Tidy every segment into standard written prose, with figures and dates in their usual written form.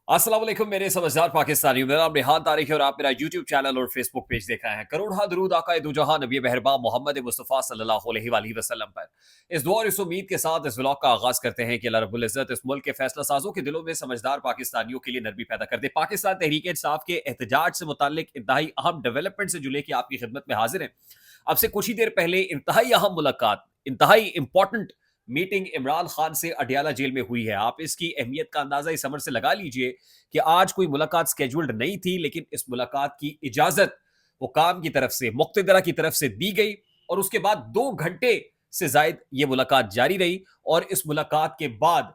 अस्सलाम वालेकुम मेरे समझदार पाकिस्तानियों। मेरा नाम रेहान तारिक है और आप मेरा यूट्यूब चैनल और फेसबुक पेज देख रहे हैं। करोड़ दरूद आका दो जहां नबी मेहरबान मोहम्मद मुस्तफ़ा सल्लल्लाहु अलैहि वसल्लम पर। इस दुआ और इस उम्मीद के साथ इस व्लॉग का आगाज करते हैं कि अल्लाह रब्बुल इज्जत इस मुल्क के फैसला साजों के दिलों में समझदार पाकिस्तानियों के लिए नरमी पैदा कर दे। पाकिस्तान तहरीक इंसाफ के एहतजाज से मुताल्लिक इंतहाई अहम डेवलपमेंट से जुड़े कि आपकी खिदमत में हाजिर हैं। अब से कुछ ही देर पहले इंतहाई अहम मुलाकात, इंतहाई इंपॉर्टेंट मीटिंग इमरान खान से अडियाला जेल में हुई है। आप इसकी अहमियत का अंदाजा इस अमर से लगा लीजिए कि आज कोई मुलाकात स्केड्यूल्ड नहीं थी, लेकिन इस मुलाकात की इजाजत वो काम की तरफ से, मुक्तदरा की तरफ से दी गई और उसके बाद 2 घंटे से जायद ये मुलाकात जारी रही। और इस मुलाकात के बाद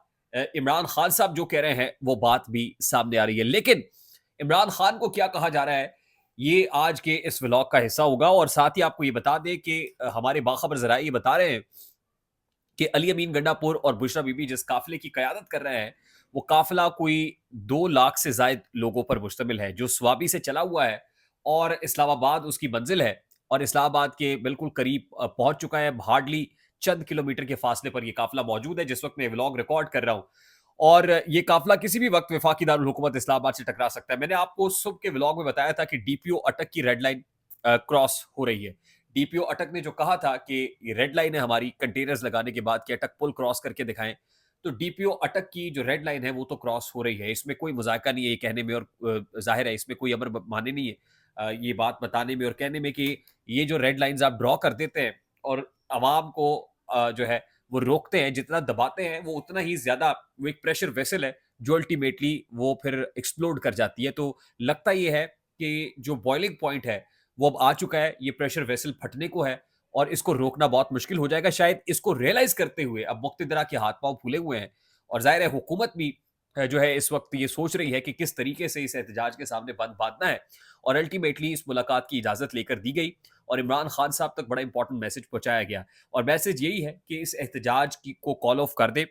इमरान खान साहब जो कह रहे हैं वो बात भी सामने आ रही है। लेकिन इमरान खान को क्या कहा जा रहा है, ये आज के इस व्लॉग का हिस्सा होगा। और साथ ही आपको ये बता दें कि हमारे बाखबर जराए ये बता रहे हैं कि अली अमीन गंडापुर और बुशरा बीबी जिस काफिले की कयादत कर रहे हैं, वो काफिला कोई 2 लाख से जायद लोगों पर मुश्तमिल है, जो स्वाबी से चला हुआ है और इस्लामाबाद उसकी मंजिल है। और इस्लामाबाद के बिल्कुल करीब पहुंच चुका है। हार्डली चंद किलोमीटर के फासले पर यह काफिला मौजूद है जिस वक्त मैं व्लॉग रिकॉर्ड कर रहा हूं। और ये काफिला किसी भी वक्त वफाकी दारुल हुकूमत इस्लामाबाद से टकरा सकता है। मैंने आपको सुबह के व्लॉग में बताया था कि डीपीओ अटक की रेड लाइन क्रॉस हो रही है। डीपीओ अटक ने जो कहा था कि ये रेड लाइन है हमारी, कंटेनर्स लगाने के बाद कि अटक पुल क्रॉस करके दिखाएं। तो डीपीओ अटक की जो रेड लाइन है वो तो क्रॉस हो रही है, इसमें कोई मजाका नहीं है ये कहने में। और जाहिर है इसमें कोई अमर माने नहीं है ये बात बताने में और कहने में कि ये जो रेड लाइंस आप ड्रॉ कर देते हैं और आवाम को जो है वो रोकते हैं, जितना दबाते हैं वो उतना ही ज्यादा वो एक प्रेशर वेसल है जो अल्टीमेटली वो फिर एक्सप्लोड कर जाती है। तो लगता ये है कि जो बॉइलिंग पॉइंट है वो अब आ चुका है, ये प्रेशर वेसल फटने को है और इसको रोकना बहुत मुश्किल हो जाएगा। शायद इसको रियलाइज करते हुए अब मुक्तदरा के हाथ पांव फूले हुए हैं और जाहिर है हुकूमत भी जो है इस वक्त ये सोच रही है कि किस तरीके से इस एहतजाज के सामने बंद बांधना है। और अल्टीमेटली इस मुलाकात की इजाजत लेकर दी गई और इमरान खान साहब तक बड़ा इंपॉर्टेंट मैसेज पहुंचाया गया। और मैसेज यही है कि इस एहतजाज की को कॉल ऑफ कर दे,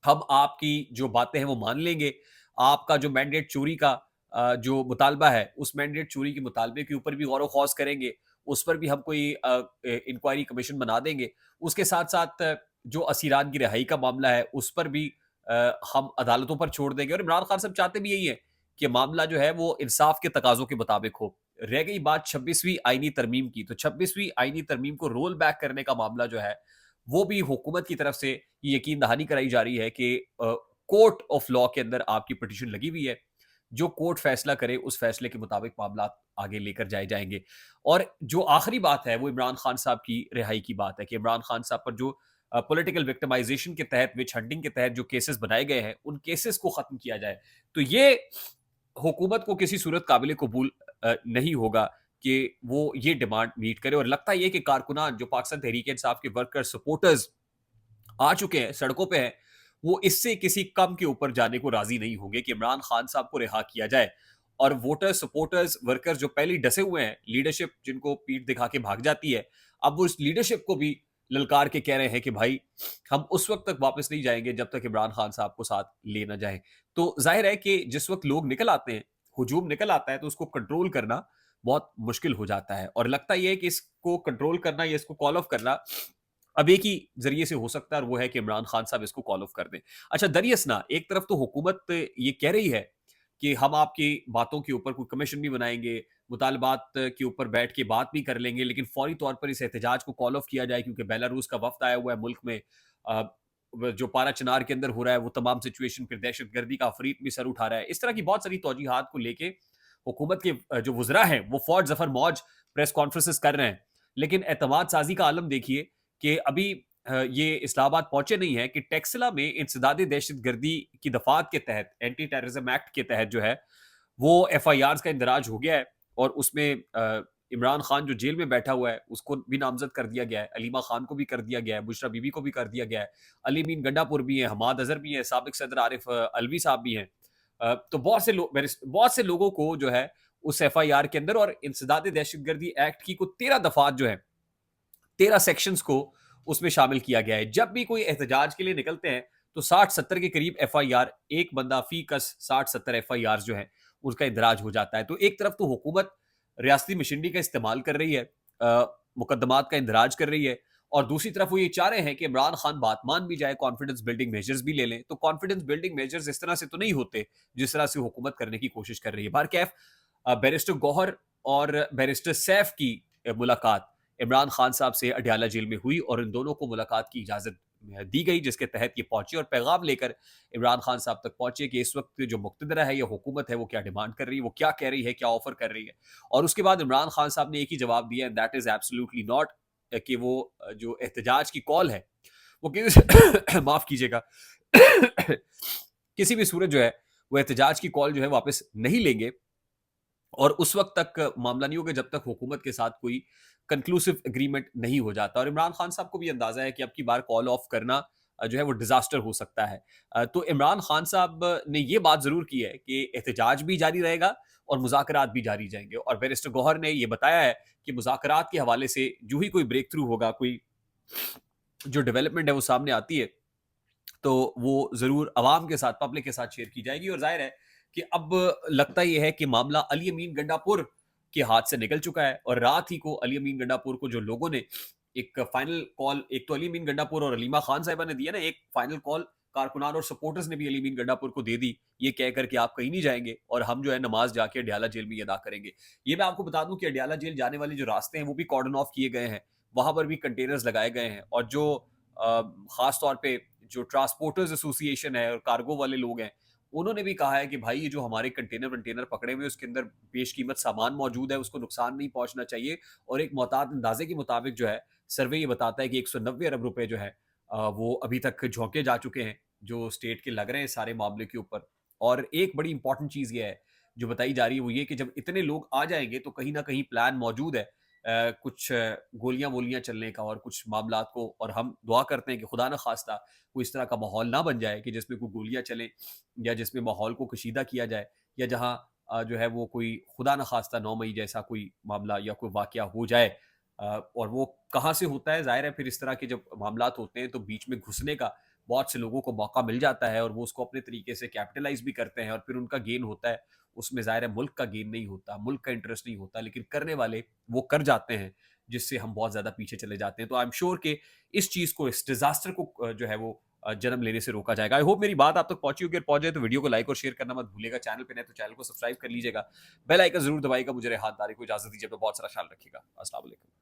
हम आपकी जो बातें हैं वो मान लेंगे। आपका जो मैंडेट चोरी का जो मुतालबा है, उस मैंडेट चोरी के मुतालबे के ऊपर भी गौर-व-खौज़ करेंगे। उस पर भी हम कोई इंक्वायरी कमीशन बना देंगे। उसके साथ-साथ जो असीरान की रिहाई का मामला है, उस पर भी हम अदालतों पर छोड़ देंगे। और इमरान खान साहब चाहते भी यही है कि मामला जो है वो इंसाफ के तकाज़ों के मुताबिक हो। रह गई बात 26वीं आईनी तरमीम की, तो 26वीं आईनी तरमीम को रोल बैक करने का मामला जो है, वो भी हुकूमत की तरफ से ये यकीन दहानी कराई जा रही है कि कोर्ट ऑफ लॉ के अंदर आपकी पिटीशन लगी हुई है। जो कोर्ट फैसला करे उस फैसले के मुताबिक मामला आगे लेकर जाए जाएंगे। और जो आखिरी बात है वो इमरान खान साहब की रिहाई की बात है कि इमरान खान साहब पर जो पॉलिटिकल विक्टिमाइजेशन के तहत, विच हंटिंग के तहत जो केसेस बनाए गए हैं, उन केसेस को खत्म किया जाए। तो ये हुकूमत को किसी सूरत काबिल कबूल नहीं होगा कि वो ये डिमांड मीट करे। और लगता ये कि कारकुनान जो पाकिस्तान तहरीक इंसाफ के वर्कर सपोर्टर्स आ चुके हैं, सड़कों पे हैं, वो इससे किसी कम के ऊपर जाने को राजी नहीं होंगे कि इमरान खान साहब को रिहा किया जाए। और वोटर्स, सपोर्टर्स, वर्कर्स जो पहले ही डसे हुए हैं, लीडरशिप जिनको पीठ दिखा के भाग जाती है, अब वो इस लीडरशिप को भी ललकार के कह रहे हैं कि भाई हम उस वक्त तक वापस नहीं जाएंगे जब तक इमरान खान साहब को साथ ले ना जाए। तो जाहिर है कि जिस वक्त लोग निकल आते हैं, हुजूम निकल आता है, तो उसको कंट्रोल करना बहुत मुश्किल हो जाता है। और लगता यह है कि इसको कंट्रोल करना या इसको कॉल ऑफ करना अब एक ही जरिए से हो सकता है और वो है कि इमरान खान साहब इसको कॉल ऑफ कर दें। अच्छा, दरियसना एक तरफ तो हुकूमत ये कह रही है कि हम आपकी बातों के ऊपर कोई कमीशन भी बनाएंगे, मुतालबात के ऊपर बैठ के बात भी कर लेंगे, लेकिन फौरी तौर पर इस एहतजाज को कॉल ऑफ किया जाए क्योंकि बेलारूस का वफ्द आया हुआ है मुल्क में। जो पारा चिनार के अंदर हो रहा है वो तमाम सिचुएशन फिर दहशतगर्दी का अफरीत भी सर उठा रहा है। इस तरह की बहुत सारी तौजीहात को लेके हुकूमत के जो वुजरा हैं वो फौज जफर मौज प्रेस कॉन्फ्रेंसेस कर रहे हैं। लेकिन एतमाद साजी का आलम देखिए कि अभी ये इस्लामाबाद पहुंचे नहीं है कि टेक्सला में इंसदाद दहशतगर्दी की दफात के तहत, एंटी टेररिज्म एक्ट के तहत जो है वो एफआईआर का इंदराज हो गया है। और उसमें इमरान खान जो जेल में बैठा हुआ है उसको भी नामजद कर दिया गया है, अलीमा खान को भी कर दिया गया है, बुशरा बीबी को भी कर दिया गया है, अली मीन गंडापुर भी है, हमाद अजहर भी है, साबिक सदर आरिफ अलवी साहब भी हैं। तो बहुत से लोगों को जो है उस एफआईआर के अंदर और इंसदाद दहशतगर्दी एक्ट की को 13 दफात जो है, 13 सेक्शंस को उसमें शामिल किया गया है। जब भी कोई एहतजाज के लिए निकलते हैं तो 60-70 के करीब एफआईआर, एक बंदा फी कस 60-70 एफआईआर जो है उसका इंदराज हो जाता है। तो एक तरफ तो हुकूमत रियासती मशीनरी का इस्तेमाल कर रही है, मुकदमात का इंदराज कर रही है, और दूसरी तरफ वो ये चाह रहे हैं कि इमरान खान बात मान भी जाए, कॉन्फिडेंस बिल्डिंग मेजर्स भी ले लें। तो कॉन्फिडेंस बिल्डिंग मेजर्स इस तरह से तो नहीं होते जिस तरह से हुकूमत करने की कोशिश कर रही है। बहरकैफ बैरिस्टर गौहर और बैरिस्टर सैफ की मुलाकात इमरान खान साहब से अडयाला जेल में हुई और इन दोनों को मुलाकात की इजाज़त दी गई, जिसके तहत ये पहुंचे और पैगाम लेकर इमरान खान साहब तक पहुंचे कि इस वक्त जो मुक्तदरा है या हुकूमत है वो क्या डिमांड कर रही है, वो क्या कह रही है, क्या ऑफर कर रही है। और उसके बाद इमरान खान साहब ने एक ही जवाब दिया, and that is absolutely not, कि वो जो एहतजाज की कॉल है वो किसी माफ कीजिएगा किसी भी सूरत जो है वो एहतजाज की कॉल जो है वापस नहीं लेंगे और उस वक्त तक मामला नहीं होगा जब तक हुकूमत के साथ कोई कंक्लूसिव एग्रीमेंट नहीं हो जाता। और इमरान खान साहब को भी अंदाजा है कि अब की बार कॉल ऑफ करना जो है वो डिजास्टर हो सकता है। तो इमरान खान साहब ने ये बात जरूर की है कि एहतजाज भी जारी रहेगा और मुज़ाकरात भी जारी जाएंगे। और बैरिस्टर गौहर ने यह बताया है कि मुज़ाकरात के हवाले से जो ही कोई ब्रेक थ्रू होगा, कोई जो डेवलपमेंट है वो सामने आती है, तो वो ज़रूर अवाम के साथ, पब्लिक के साथ शेयर की जाएगी। और ज़ाहिर है कि अब लगता ये है कि मामला अली अमीन गंडापुर के हाथ से निकल चुका है। और रात ही को अली अमीन गंडापुर को जो लोगों ने एक फाइनल कॉल, एक तो अली अमीन गंडापुर और अलीमा खान साहिबा ने दिया ना, एक फाइनल कॉल कारकुनान और सपोर्टर्स ने भी अली अमीन गंडापुर को दे दी, ये कहकर कि आप कहीं नहीं जाएंगे और हम जो है नमाज जाके अडयाला जेल में ये अदा करेंगे। ये मैं आपको बता दूं कि अडयाला जेल जाने वाले जो रास्ते हैं वो भी कॉर्डन ऑफ किए गए हैं, वहां पर भी कंटेनर्स लगाए गए हैं। और जो खास तौर पे जो ट्रांसपोर्टर्स एसोसिएशन है और कार्गो वाले लोग हैं, उन्होंने भी कहा है कि भाई ये जो हमारे कंटेनर वंटेनर पकड़े हुए उसके अंदर बेशकीमत सामान मौजूद है, उसको नुकसान नहीं पहुंचना चाहिए। और एक मोहतात अंदाजे के मुताबिक जो है सर्वे ये बताता है कि 190 अरब रुपए जो है वो अभी तक झोंके जा चुके हैं जो स्टेट के लग रहे हैं सारे मामले के ऊपर। और एक बड़ी इंपॉर्टेंट चीज ये है जो बताई जा रही है, वो ये कि जब इतने लोग आ जाएंगे तो कहीं ना कहीं प्लान मौजूद है कुछ गोलियां वोलियां चलने का और कुछ मामलात को। और हम दुआ करते हैं कि खुदा न खास्ता कोई इस तरह का माहौल ना बन जाए कि जिसमें कोई गोलियां चले या जिसमें माहौल को कशीदा किया जाए, या जहां जो है वो कोई खुदा न खास्ता 9 मई जैसा कोई मामला या कोई वाकया हो जाए। और वो कहाँ से होता है, जाहिर है फिर इस तरह के जब मामलात होते हैं तो बीच में घुसने का बहुत से लोगों को मौका मिल जाता है और वो उसको अपने तरीके से कैपिटलाइज भी करते हैं और फिर उनका गेन होता है। उसमें ज़ाहिर है मुल्क का गेन नहीं होता, मुल्क का इंटरेस्ट नहीं होता, लेकिन करने वाले वो कर जाते हैं, जिससे हम बहुत ज़्यादा पीछे चले जाते हैं। तो आई एम श्योर कि इस चीज़ को, इस डिज़ास्टर को जो है वो जन्म लेने से रोका जाएगा। आई होप मेरी बात आप तक पहुँची होगी, और पहुँच जाए तो वीडियो को लाइक और शेयर करना मत भूलिएगा। चैनल पे नए तो चैनल को सब्सक्राइब कर लीजिएगा। बेल आइकन ज़रूर दबाइएगा। मुझे हाथ को इजाज़त दीजिए, अपना बहुत सारा ख्याल रखिएगा। अस्सलाम वालेकुम।